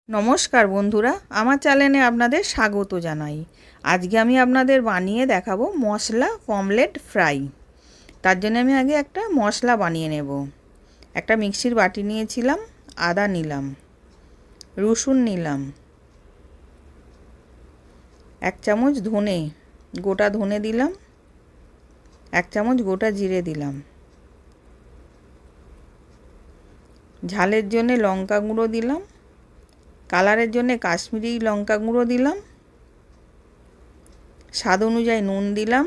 নমস্কার বন্ধুরা, আমার চ্যানেলে আপনাদের স্বাগত জানাই। আজকে আমি আপনাদের বানিয়ে দেখাবো মশলা পমলেট ফ্রাই। তার জন্য আমি আগে একটা মশলা বানিয়ে নেব। একটা মিক্সির বাটি নিয়েছিলাম, আদা নিলাম, রসুন নিলাম, 1 চামচ ধনে, গোটা ধনে দিলাম, 1 চামচ গোটা জিরে দিলাম, ঝালের জন্য লঙ্কা গুঁড়ো দিলাম, কালারের জন্য কাশ্মীরি লঙ্কা গুঁড়ো দিলাম, স্বাদ অনুযায়ী নুন দিলাম,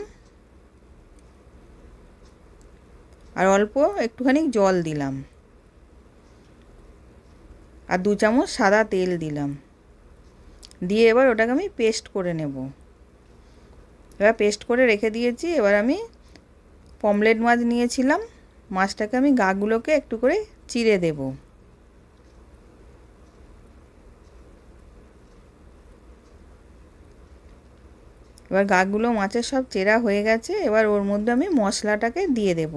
আর অল্প একটুখানি জল দিলাম, আর 2 চামচ সাদা তেল দিলাম। দিয়ে এবার ওটাকে আমি পেস্ট করে নেব। এবার পেস্ট করে রেখে দিয়েছি। এবার আমি পমলেট মাছ নিয়েছিলাম, মাছটাকে আমি গাগুলোকে একটু করে চিড়ে দেব। এবার গাগুলো মাছের সব চেরা হয়ে গেছে। এবার ওর মধ্যে আমি মশলাটাকে দিয়ে দেব।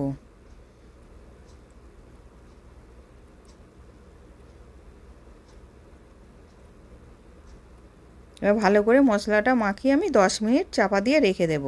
এবার ভালো করে মশলাটা মাখিয়ে আমি 10 মিনিট চাপা দিয়ে রেখে দেব।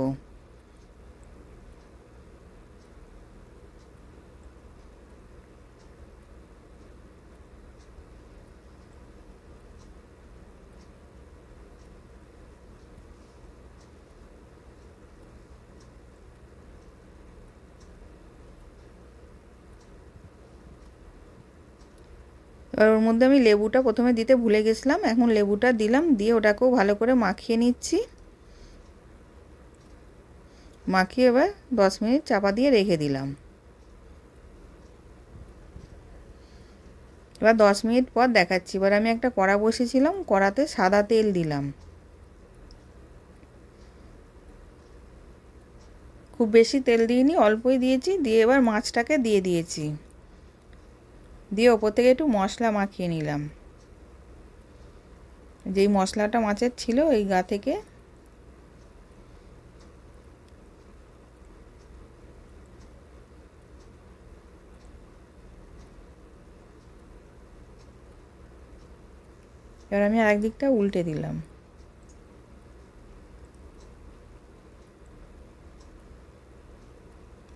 এবার ওর মধ্যে আমি লেবুটা প্রথমে দিতে ভুলে গেছিলাম, এখন লেবুটা দিলাম। দিয়ে ওটাকেও ভালো করে মাখিয়ে নিচ্ছি। মাখিয়ে এবার 10 মিনিট চাপা দিয়ে রেখে দিলাম। এবার 10 মিনিট পর দেখাচ্ছি। এবার আমি একটা কড়া বসিয়েছিলাম, কড়াতে সাদা তেল দিলাম। খুব বেশি তেল দিইনি, অল্পই দিয়েছি। দিয়ে এবার মাছটাকে দিয়ে দিয়েছি। দিয়ে ওপর থেকে একটু মশলা মাখিয়ে নিলাম। যেই মশলাটা মাছের ছিল এই গা থেকে। এবার আমি আরেক দিকটা উল্টে দিলাম।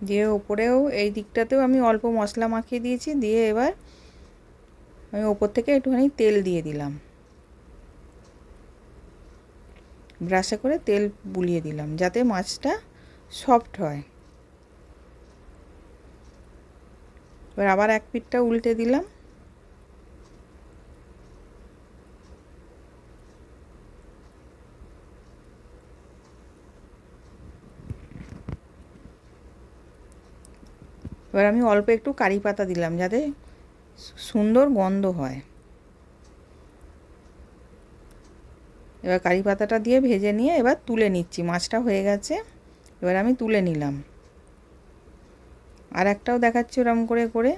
দিয়ে ওপরেও এই দিকটাতেও আমি অল্প মশলা মাখিয়ে দিয়েছি। দিয়ে এবার আমি ওপর থেকে একটুখানি তেল দিয়ে দিলাম। ব্রাশে করে তেল বুলিয়ে দিলাম যাতে মাছটা সফট হয়। এবার আবার এক পিঠটা উল্টে দিলাম। এবার আমি অল্প একটু কারি পাতা দিলাম যাতে সুন্দর গন্ধ হয়। এবার কারি পাতাটা দিয়ে ভেজে নিয়ে এবার তুলে নিচ্ছি। মাছটা হয়ে গেছে, এবার আমি তুলে নিলাম। আর একটাও দেখাচ্ছি ওরম করে করে।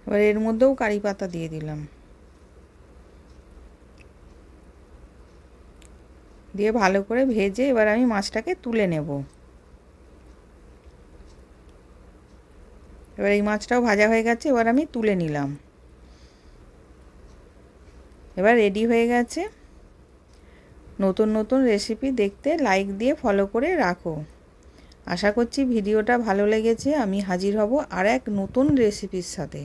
এবার এর মধ্যেও কারি পাতা দিয়ে দিলাম। দিয়ে ভালো করে ভেজে এবার আমি মাছটাকে তুলে নেব। এবার এই মাছটাও ভাজা হয়ে গেছে, এবার আমি তুলে নিলাম। এবার রেডি হয়ে গেছে। নতুন নতুন রেসিপি দেখতে লাইক দিয়ে ফলো করে রাখো। আশা করছি ভিডিওটা ভালো লেগেছে। আমি হাজির হব আর এক নতুন রেসিপির সাথে।